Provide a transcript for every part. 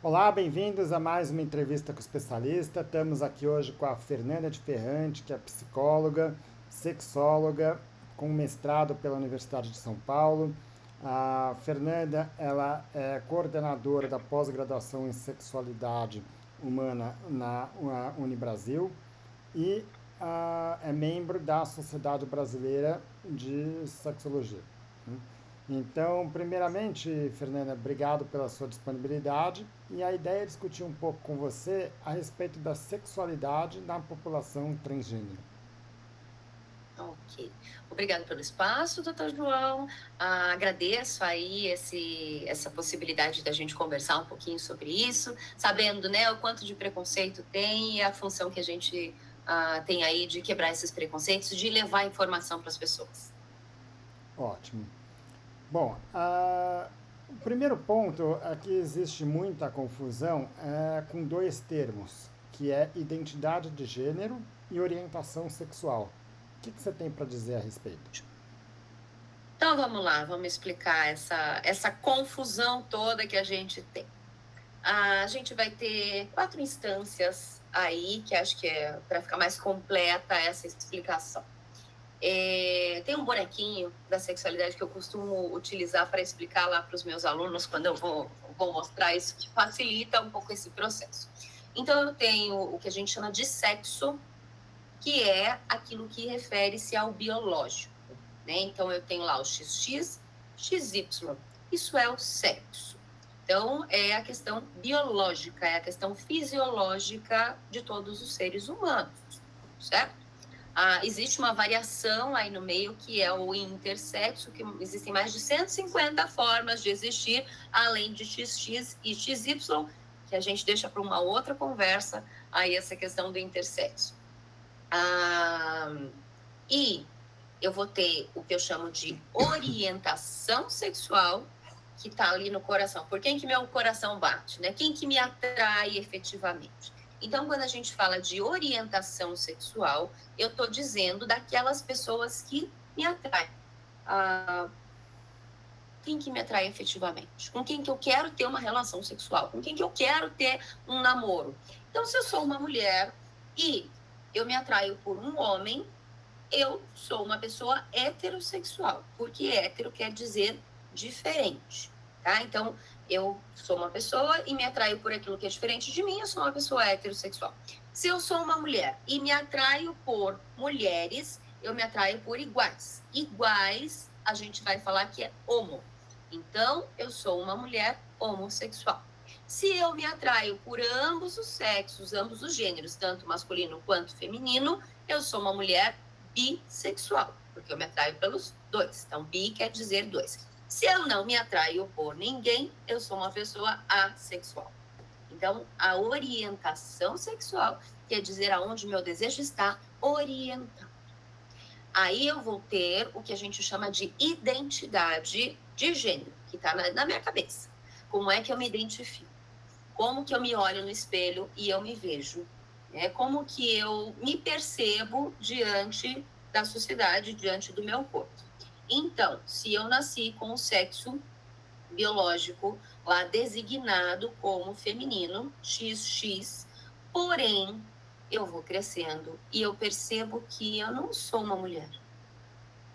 Olá, bem-vindos a mais uma entrevista com o especialista. Estamos aqui hoje com a Fernanda de Ferrante, que é psicóloga, sexóloga, com mestrado pela Universidade de São Paulo. A Fernanda, ela é coordenadora da pós-graduação em sexualidade humana na Unibrasil e é membro da Sociedade Brasileira de Sexologia. Então, primeiramente, Fernanda, obrigado pela sua disponibilidade. E a ideia é discutir um pouco com você a respeito da sexualidade na população transgênero. Ok. Obrigada pelo espaço, doutor João. Agradeço aí essa possibilidade da gente conversar um pouquinho sobre isso, sabendo, né, o quanto de preconceito tem e a função que a gente tem aí de quebrar esses preconceitos, de levar informação para as pessoas. Ótimo. Bom, o primeiro ponto é que existe muita confusão com dois termos, que é identidade de gênero e orientação sexual. O que você tem para dizer a respeito? Então vamos lá, vamos explicar essa confusão toda que a gente tem. A gente vai ter 4 instâncias aí, que acho que é para ficar mais completa essa explicação. Tem um bonequinho da sexualidade que eu costumo utilizar para explicar lá para os meus alunos quando eu vou mostrar isso, que facilita um pouco esse processo. Então, eu tenho o que a gente chama de sexo, que é aquilo que refere-se ao biológico, né? Então, eu tenho lá o XX, XY. Isso é o sexo. Então, é a questão biológica, é a questão fisiológica de todos os seres humanos, certo? Existe uma variação aí no meio, que é o intersexo, que existem mais de 150 formas de existir, além de XX e XY, que a gente deixa para uma outra conversa, aí essa questão do intersexo. E eu vou ter o que eu chamo de orientação sexual, que está ali no coração. Por quem que meu coração bate, né? Quem que me atrai efetivamente? Então, quando a gente fala de orientação sexual, eu estou dizendo daquelas pessoas que me atraem. Quem que me atrai efetivamente? Com quem que eu quero ter uma relação sexual? Com quem que eu quero ter um namoro? Então, se eu sou uma mulher e eu me atraio por um homem, eu sou uma pessoa heterossexual, porque hétero quer dizer diferente, tá? Então, eu sou uma pessoa e me atraio por aquilo que é diferente de mim, eu sou uma pessoa heterossexual. Se eu sou uma mulher e me atraio por mulheres, eu me atraio por iguais. Iguais, a gente vai falar que é homo. Então, eu sou uma mulher homossexual. Se eu me atraio por ambos os sexos, ambos os gêneros, tanto masculino quanto feminino, eu sou uma mulher bissexual, porque eu me atraio pelos dois. Então, bi quer dizer dois. Se eu não me atraio por ninguém, eu sou uma pessoa assexual. Então, a orientação sexual quer dizer aonde meu desejo está orientado. Aí eu vou ter o que a gente chama de identidade de gênero, que está na minha cabeça. Como é que eu me identifico? Como que eu me olho no espelho e eu me vejo? Como que eu me percebo diante da sociedade, diante do meu corpo? Então, se eu nasci com o sexo biológico lá designado como feminino, XX, porém, eu vou crescendo e eu percebo que eu não sou uma mulher.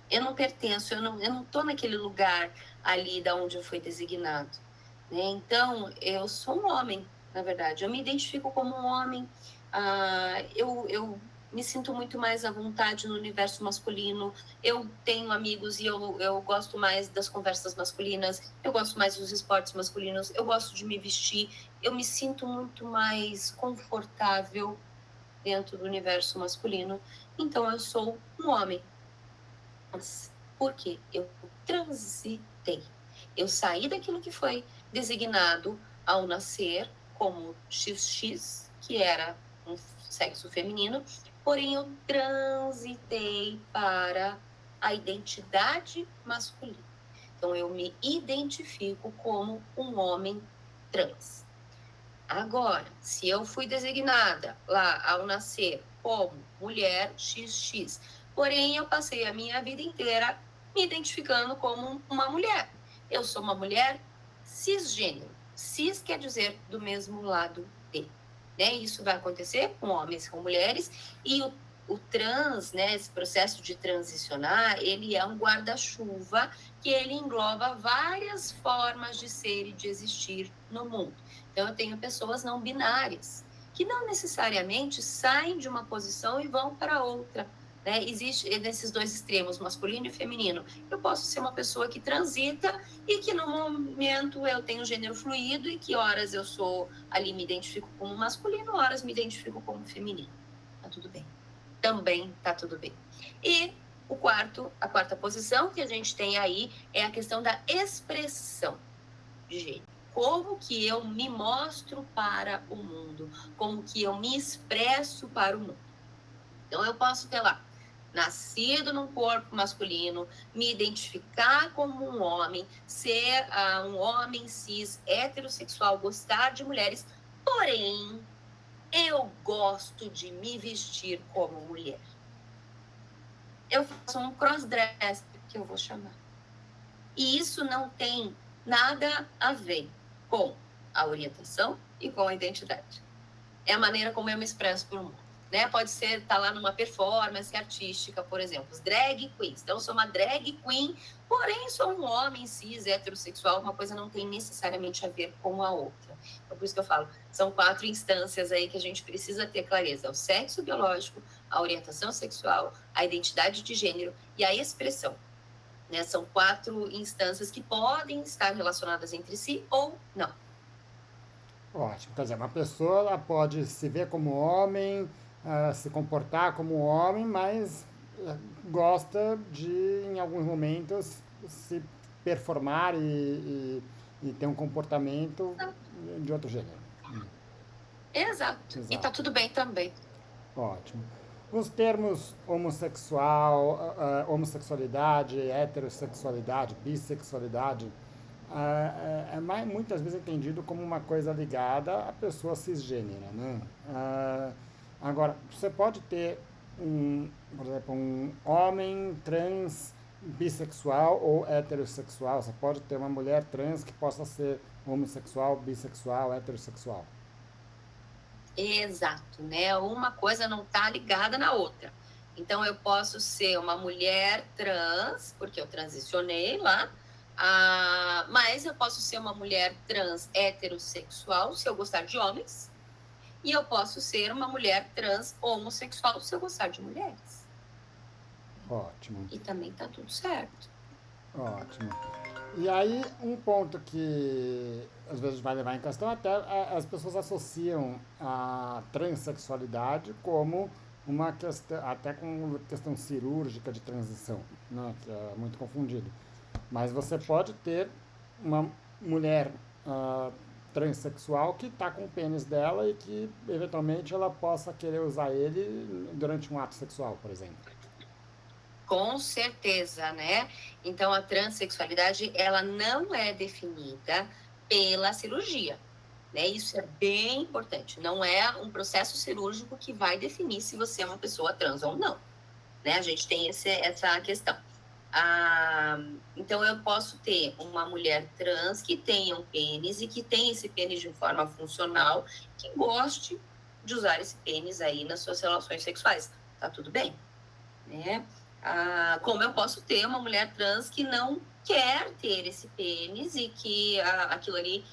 Eu não pertenço, eu não tô naquele lugar ali da onde eu fui designado, né? Então, eu sou um homem, na verdade. Eu me identifico como um homem. Eu me sinto muito mais à vontade no universo masculino. Eu tenho amigos e eu gosto mais das conversas masculinas. Eu gosto mais dos esportes masculinos. Eu gosto de me vestir. Eu me sinto muito mais confortável dentro do universo masculino. Então, eu sou um homem. Porque eu transitei. Eu saí daquilo que foi designado ao nascer como XX, que era um sexo feminino, porém eu transitei para a identidade masculina. Então eu me identifico como um homem trans. Agora, se eu fui designada lá ao nascer como mulher XX, porém eu passei a minha vida inteira me identificando como uma mulher. Eu sou uma mulher cisgênero. cis quer dizer do mesmo lado de, né? Isso vai acontecer com homens e com mulheres, e o trans, né, esse processo de transicionar, ele é um guarda-chuva que ele engloba várias formas de ser e de existir no mundo. Então, eu tenho pessoas não binárias, que não necessariamente saem de uma posição e vão para outra. Né? Existe nesses dois extremos, masculino e feminino. Eu posso ser uma pessoa que transita e que no momento eu tenho gênero fluido e que horas eu sou ali, me identifico como masculino, horas me identifico como feminino. Tá tudo bem. Também tá tudo bem. E a quarta posição que a gente tem aí é a questão da expressão de gênero. Como que eu me mostro para o mundo? Como que eu me expresso para o mundo? Então, eu posso ter lá, nascido num corpo masculino, me identificar como um homem, ser um homem cis, heterossexual, gostar de mulheres, porém, eu gosto de me vestir como mulher. Eu faço um crossdress, que eu vou chamar. E isso não tem nada a ver com a orientação e com a identidade. É a maneira como eu me expresso para o mundo. Né? Pode ser estar lá numa performance artística, por exemplo, os drag queens. Então, eu sou uma drag queen, porém sou um homem cis, heterossexual, uma coisa não tem necessariamente a ver com a outra. Então, por isso que eu falo, são 4 instâncias aí que a gente precisa ter clareza. O sexo biológico, a orientação sexual, a identidade de gênero e a expressão. Né? São 4 instâncias que podem estar relacionadas entre si ou não. Ótimo. Quer dizer, uma pessoa ela pode se ver como homem, se comportar como homem, mas gosta de, em alguns momentos, se performar e ter um comportamento de outro gênero. Exato. E tá Exato. tudo bem também. Ótimo. Os termos homossexualidade, heterossexualidade, bissexualidade, muitas vezes entendido como uma coisa ligada à pessoa cisgênera, né? Agora, você pode ter por exemplo, um homem trans bissexual ou heterossexual. Você pode ter uma mulher trans que possa ser homossexual, bissexual, heterossexual. Exato, né? Uma coisa não está ligada na outra. Então, eu posso ser uma mulher trans, porque eu transicionei lá, mas eu posso ser uma mulher trans heterossexual, se eu gostar de homens, e eu posso ser uma mulher trans homossexual, se eu gostar de mulheres. Ótimo. E também tá tudo certo. Ótimo. E aí, um ponto que às vezes vai levar em questão, até as pessoas associam a transexualidade como uma questão, até com questão cirúrgica de transição, né, que é muito confundido. Mas você pode ter uma mulher transexual que está com o pênis dela e que eventualmente ela possa querer usar ele durante um ato sexual, por exemplo. Com certeza, né? Então, a transexualidade, ela não é definida pela cirurgia, né? Isso é bem importante. Não é um processo cirúrgico que vai definir se você é uma pessoa trans ou não, né? A gente tem essa questão. Então, eu posso ter uma mulher trans que tenha um pênis e que tenha esse pênis de forma funcional, que goste de usar esse pênis aí nas suas relações sexuais. Tá tudo bem, né? Como eu posso ter uma mulher trans que não quer ter esse pênis e que aquilo ali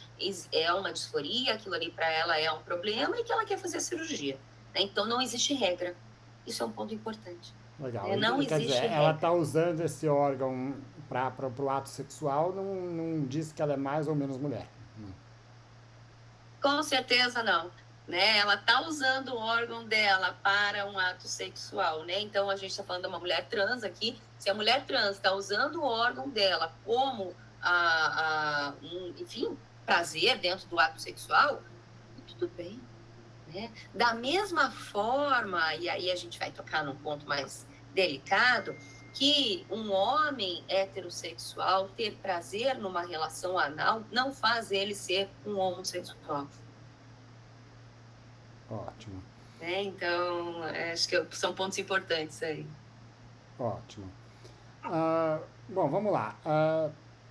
é uma disforia, aquilo ali para ela é um problema e que ela quer fazer a cirurgia. Né? Então, não existe regra. Isso é um ponto importante. Legal. Não Quer dizer, existe ela regra. está usando esse órgão para o ato sexual, não diz que ela é mais ou menos mulher. Com certeza não. Né? Ela está usando o órgão dela para um ato sexual, né? Então a gente está falando de uma mulher trans aqui. Se a mulher trans está usando o órgão dela como enfim, prazer dentro do ato sexual, tudo bem, né? Da mesma forma, e aí a gente vai tocar num ponto mais delicado, que um homem heterossexual ter prazer numa relação anal não faz ele ser um homossexual. Ótimo. Né? Então, acho que são pontos importantes aí. Ótimo. Bom, vamos lá.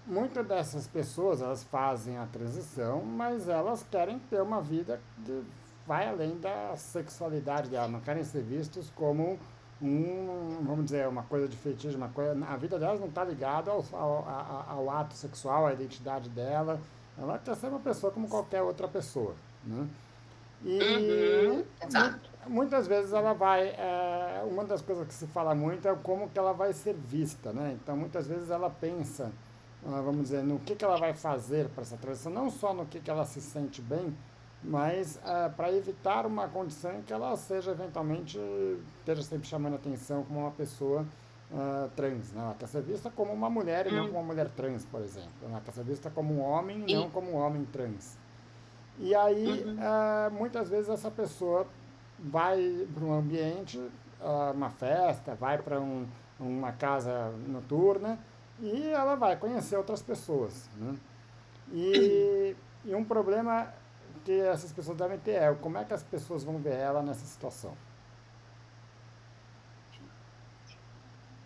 muitas dessas pessoas, elas fazem a transição, mas elas querem ter uma vida que vai além da sexualidade dela, não querem ser vistos como vamos dizer, uma coisa de fetiche, uma coisa, a vida delas não está ligada ao ato sexual, à identidade dela, ela quer ser uma pessoa como qualquer outra pessoa, né? E Uhum, exato. muitas vezes ela vai. Uma das coisas que se fala muito é como que ela vai ser vista, né? Então muitas vezes ela pensa, vamos dizer, no que ela vai fazer para essa transição, não só no que ela se sente bem, mas para evitar uma condição em que ela seja eventualmente, esteja sempre chamando atenção como uma pessoa trans, né? Ela quer ser vista como uma mulher e não como Hum, uma mulher trans, por exemplo. Ela quer ser vista como um homem e não e, como um homem trans. E aí, uhum, muitas vezes essa pessoa vai para um ambiente, uma festa, vai para uma casa noturna e ela vai conhecer outras pessoas, né? E um problema que essas pessoas devem ter é como é que as pessoas vão ver ela nessa situação.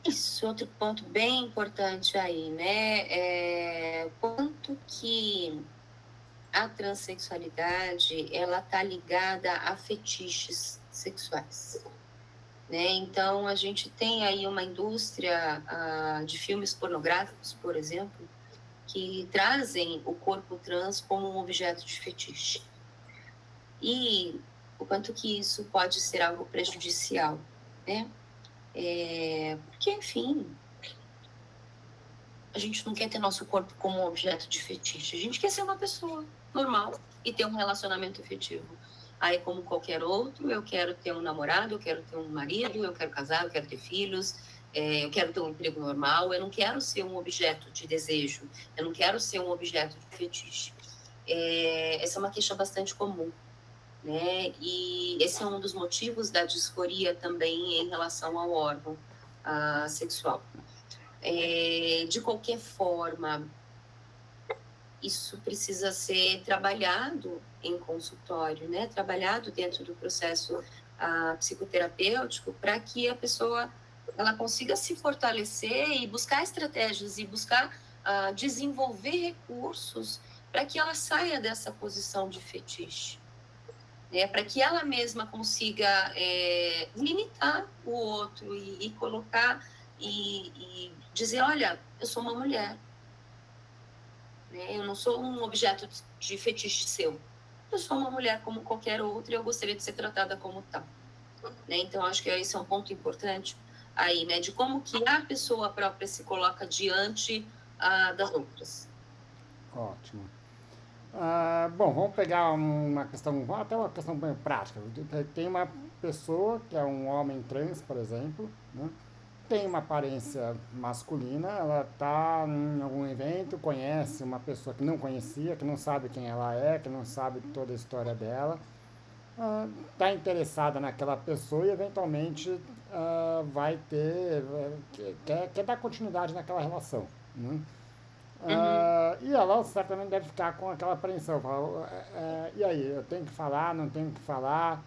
isso, outro ponto bem importante aí, né? Quanto que a transexualidade ela tá ligada a fetiches sexuais, né? Então a gente tem aí uma indústria de filmes pornográficos, por exemplo, que trazem o corpo trans como um objeto de fetiche. E o quanto que isso pode ser algo prejudicial, né? Porque, enfim, a gente não quer ter nosso corpo como um objeto de fetiche. A gente quer ser uma pessoa normal e ter um relacionamento efetivo. Aí, como qualquer outro, eu quero ter um namorado, eu quero ter um marido, eu quero casar, eu quero ter filhos, eu quero ter um emprego normal. Eu não quero ser um objeto de desejo, eu não quero ser um objeto de fetiche. Essa é uma queixa bastante comum, né? E esse é um dos motivos da disforia também em relação ao órgão sexual. De qualquer forma, isso precisa ser trabalhado em consultório, né? Trabalhado dentro do processo psicoterapêutico para que a pessoa ela consiga se fortalecer e buscar estratégias e buscar desenvolver recursos para que ela saia dessa posição de fetiche, né? Para que ela mesma consiga limitar o outro e colocar e dizer, olha, eu sou uma mulher, né? Eu não sou um objeto de fetiche seu. Eu sou uma mulher como qualquer outra e eu gostaria de ser tratada como tal, né? Então, acho que esse é um ponto importante aí, né? De como que a pessoa própria se coloca diante das outras. Ótimo. Bom, vamos pegar uma questão, até uma questão bem prática. Tem uma pessoa que é um homem trans, por exemplo, né? Tem uma aparência masculina, ela está em algum evento, conhece uma pessoa que não conhecia, que não sabe quem ela é, que não sabe toda a história dela, está interessada naquela pessoa e eventualmente vai ter, quer dar continuidade naquela relação, né? Uhum. E ela certamente deve ficar com aquela apreensão. E aí, eu tenho que falar, não tenho que falar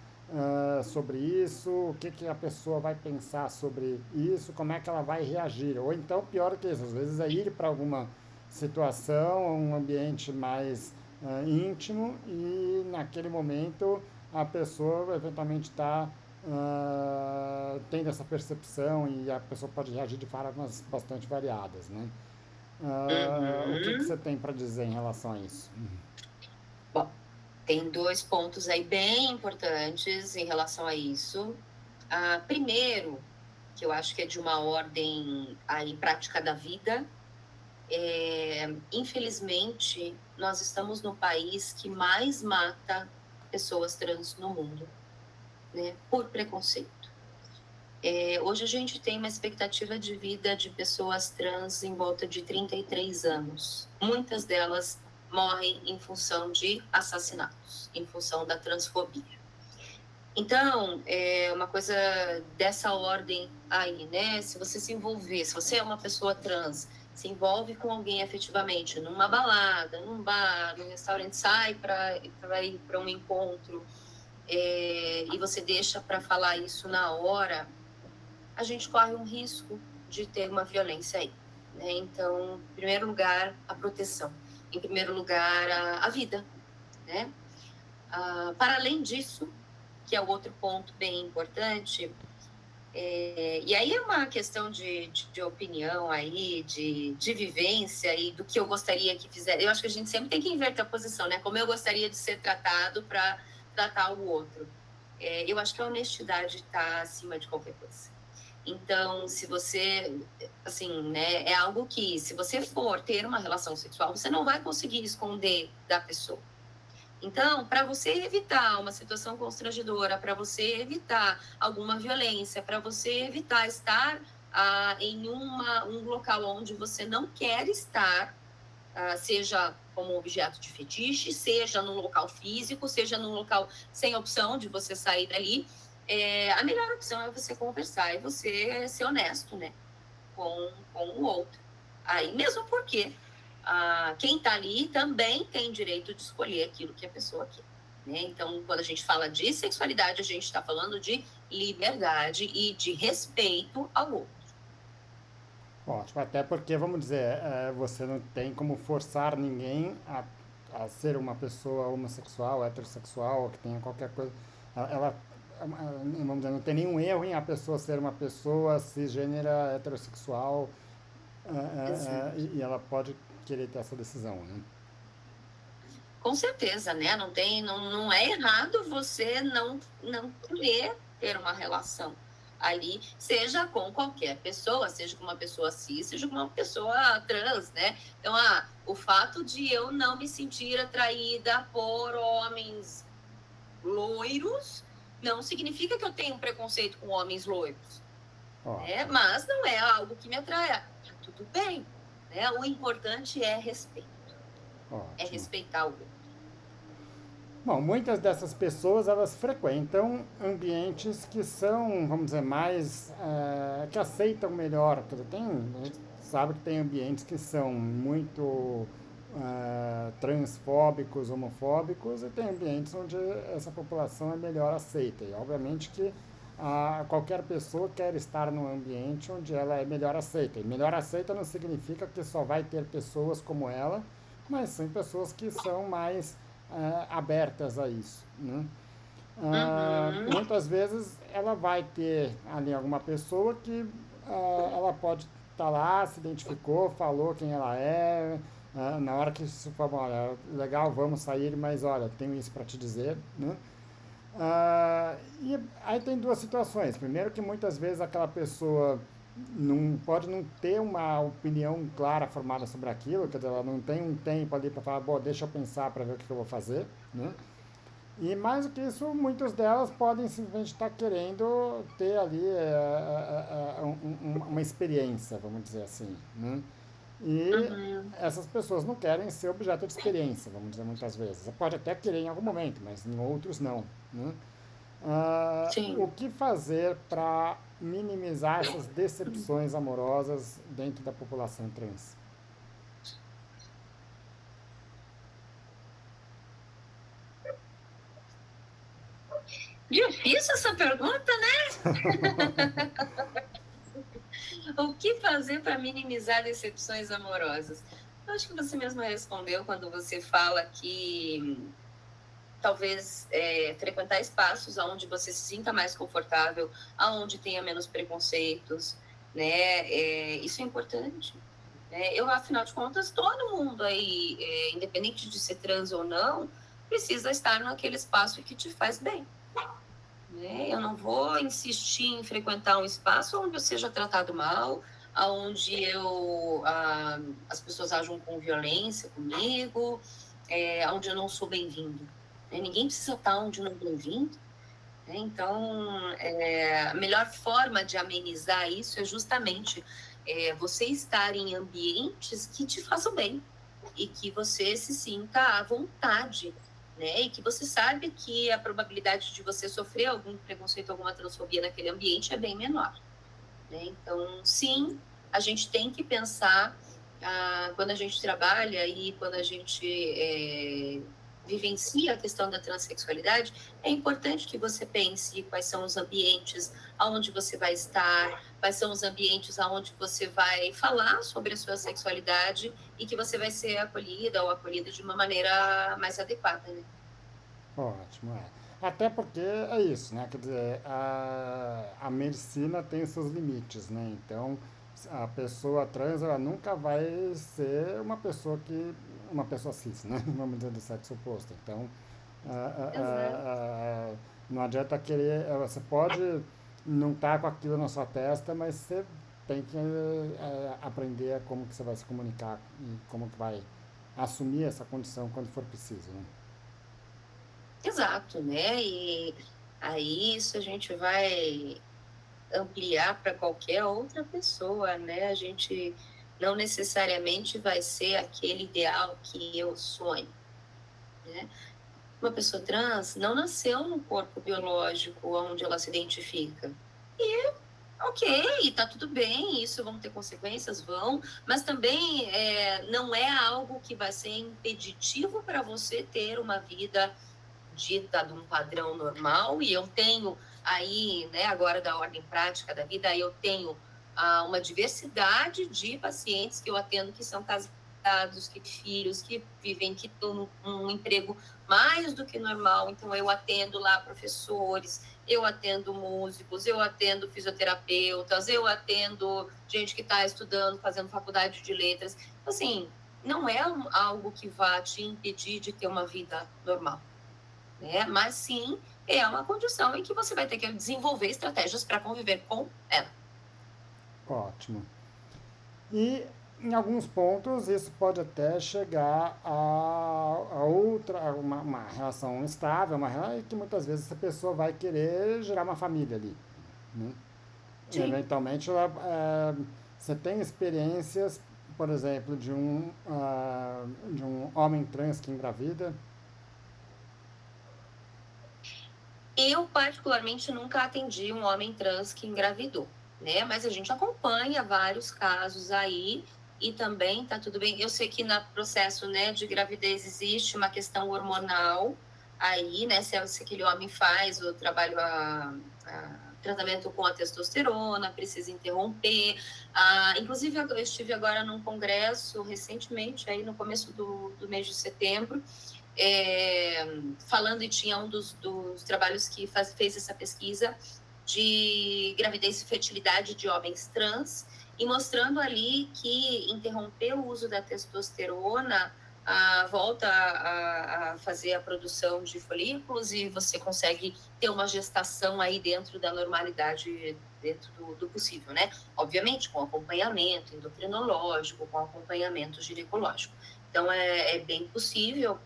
sobre isso? O que, que a pessoa vai pensar sobre isso? Como é que ela vai reagir? Ou então, pior que isso, às vezes é ir para alguma situação, um ambiente mais íntimo e naquele momento a pessoa eventualmente está tendo essa percepção e a pessoa pode reagir de formas bastante variadas, né? O que, que Uhum. você tem para dizer em relação a isso? Bom, tem dois pontos aí bem importantes em relação a isso. Primeiro, que eu acho que é de uma ordem aí prática da vida, infelizmente, nós estamos no país que mais mata pessoas trans no mundo, né, por preconceito. Hoje a gente tem uma expectativa de vida de pessoas trans em volta de 33 anos. Muitas delas morrem em função de assassinatos, em função da transfobia. Então, é uma coisa dessa ordem aí, né? Se você se envolver, se você é uma pessoa trans, se envolve com alguém efetivamente numa balada, num bar, num restaurante, sai para ir para um encontro, e você deixa para falar isso na hora, a gente corre um risco de ter uma violência aí. né? Então, em primeiro lugar, a proteção. Em primeiro lugar, a vida, né? Para além disso, que é o outro ponto bem importante, e aí é uma questão de opinião aí, de vivência e do que eu gostaria que fizesse. Eu acho que a gente sempre tem que inverter a posição, né? Como eu gostaria de ser tratado para tratar o outro. Eu acho que a honestidade está acima de qualquer coisa. Então, se você, assim, né, é algo que, se você for ter uma relação sexual, você não vai conseguir esconder da pessoa. Então, para você evitar uma situação constrangedora, para você evitar alguma violência, para você evitar estar em um local onde você não quer estar, seja como objeto de fetiche, seja num local físico, seja num local sem opção de você sair dali, a melhor opção é você conversar e você ser honesto, né, com o outro. Aí mesmo porque quem está ali também tem direito de escolher aquilo que a pessoa quer. Né? Então, quando a gente fala de sexualidade, a gente está falando de liberdade e de respeito ao outro. Ótimo, até porque, vamos dizer, você não tem como forçar ninguém a ser uma pessoa homossexual, heterossexual, ou que tenha qualquer coisa. Vamos dizer, não tem nenhum erro em a pessoa ser uma pessoa cisgênera, heterossexual, Exato. e ela pode querer ter essa decisão, né? Com certeza, né? Não é errado você não querer ter uma relação ali, seja com qualquer pessoa, seja com uma pessoa cis, seja com uma pessoa trans, né? Então, o fato de eu não me sentir atraída por homens loiros não significa que eu tenho um preconceito com homens loiros, né? Ótimo, Mas não é algo que me atraia. Tá tudo bem, né? O importante é respeito, é ótimo. respeitar o outro. Bom, muitas dessas pessoas elas frequentam ambientes que são, vamos dizer, mais que aceitam melhor. Quer dizer, a gente sabe que tem ambientes que são muito transfóbicos, homofóbicos, e tem ambientes onde essa população é melhor aceita. E obviamente que qualquer pessoa quer estar num ambiente onde ela é melhor aceita. E melhor aceita não significa que só vai ter pessoas como ela, mas são pessoas que são mais abertas a isso. Né? Uhum. Muitas vezes ela vai ter ali alguma pessoa que ela pode estar lá, se identificou, falou quem ela é, na hora que se fala, olha, legal, vamos sair, mas olha, tenho isso para te dizer. Né? E aí tem duas situações. Primeiro que muitas vezes aquela pessoa pode não ter uma opinião clara formada sobre aquilo, quer dizer, ela não tem um tempo ali para falar, bom, deixa eu pensar para ver o que eu vou fazer, né? E mais do que isso, muitas delas podem simplesmente estar querendo ter ali uma experiência, vamos dizer assim, né? E Uhum. essas pessoas não querem ser objeto de experiência, vamos dizer muitas vezes. Pode até querer em algum momento, mas em outros não, né? O Sim. que fazer para minimizar essas decepções amorosas dentro da população trans? Difícil essa pergunta, né? O que fazer para minimizar decepções amorosas? Eu acho que você mesma respondeu quando você fala que talvez frequentar espaços onde você se sinta mais confortável, aonde tenha menos preconceitos, né? Isso é importante. Né? Afinal de contas, todo mundo aí, independente de ser trans ou não, precisa estar naquele espaço que te faz bem. Né? Eu não vou insistir em frequentar um espaço onde eu seja tratado mal, onde as pessoas agem com violência comigo, onde eu não sou bem-vindo. Né? Ninguém precisa estar onde não é bem-vindo. Né? Então, a melhor forma de amenizar isso é justamente você estar em ambientes que te façam bem e que você se sinta à vontade, né? E que você sabe que a probabilidade de você sofrer algum preconceito, alguma transfobia naquele ambiente é bem menor. Né? Então, sim, a gente tem que pensar quando a gente trabalha e quando a gente vivencia a questão da transexualidade, é importante que você pense quais são os ambientes aonde você vai estar, quais são os ambientes aonde você vai falar sobre a sua sexualidade e que você vai ser acolhida ou acolhido de uma maneira mais adequada, né? Ótimo, é. Até porque é isso, né? Quer dizer, a medicina tem seus limites, né? Então, a pessoa trans, ela nunca vai ser uma pessoa cis, né? Vamos dizer, do sexo oposto. Então, Exato. não adianta querer, você pode não estar com aquilo na sua testa, mas você tem que aprender como que você vai se comunicar e como que vai assumir essa condição quando for preciso, né? Exato, né? E aí isso a gente vai ampliar para qualquer outra pessoa, né? A gente não necessariamente vai ser aquele ideal que eu sonho, né? Uma pessoa trans não nasceu num corpo biológico onde ela se identifica. E ok, tá tudo bem, isso vão ter consequências, vão, mas também não é algo que vai ser impeditivo para você ter uma vida dita de um padrão normal, e eu tenho aí, né, agora da ordem prática da vida, eu tenho uma diversidade de pacientes que eu atendo que são casados, que têm filhos, que vivem, que estão num emprego mais do que normal, então eu atendo lá professores, eu atendo músicos, eu atendo fisioterapeutas, eu atendo gente que está estudando, fazendo faculdade de letras, assim, não é algo que vá te impedir de ter uma vida normal, né? Mas sim, é uma condição em que você vai ter que desenvolver estratégias para conviver com ela. Ótimo. E em alguns pontos isso pode até chegar a outra, uma relação estável, uma relação que muitas vezes essa pessoa vai querer gerar uma família ali, né? Sim. Eventualmente você tem experiências, por exemplo, de um homem trans que engravida. Eu, particularmente, nunca atendi um homem trans que engravidou, né? Mas a gente acompanha vários casos aí e também tá tudo bem. Eu sei que no processo, né, de gravidez existe uma questão hormonal aí, né? Se aquele homem faz o trabalho, tratamento com a testosterona, precisa interromper. Inclusive, eu estive agora num congresso recentemente, aí no começo do mês de setembro, falando, e tinha um dos trabalhos que fez essa pesquisa de gravidez e fertilidade de homens trans, e mostrando ali que interromper o uso da testosterona volta a fazer a produção de folículos, e você consegue ter uma gestação aí dentro da normalidade, dentro do possível, né? Obviamente, com acompanhamento endocrinológico, com acompanhamento ginecológico. Então, é bem possível,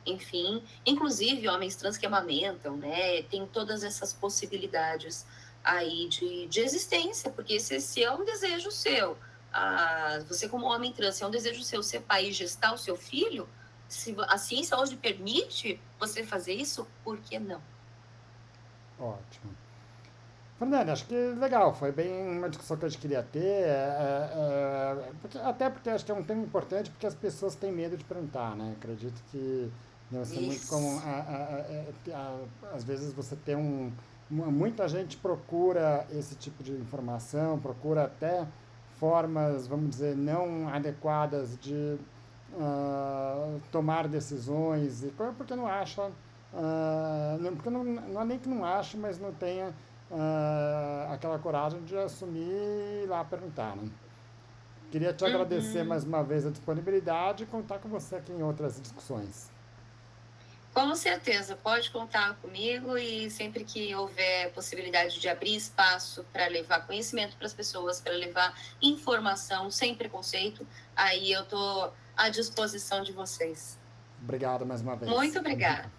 enfim, inclusive homens trans que amamentam, né? Tem todas essas possibilidades aí de existência, porque se é um desejo seu, você como homem trans, se é um desejo seu ser pai e gestar o seu filho, se a ciência hoje permite você fazer isso, por que não? Ótimo. Fernanda, acho que legal, foi bem uma discussão que a gente queria ter, até porque acho que é um tema importante, porque as pessoas têm medo de perguntar, né? Acredito que deve ser muito comum, Isso. às vezes você tem muita gente procura esse tipo de informação, procura até formas, vamos dizer, não adequadas de tomar decisões, porque não acha, porque não é nem que não ache, mas não tenha aquela coragem de assumir e ir lá perguntar, né? Queria te agradecer Uhum. mais uma vez a disponibilidade e contar com você aqui em outras discussões. Com certeza, pode contar comigo, e sempre que houver possibilidade de abrir espaço para levar conhecimento para as pessoas, para levar informação sem preconceito, aí eu estou à disposição de vocês. Obrigado mais uma Muito vez. obrigada.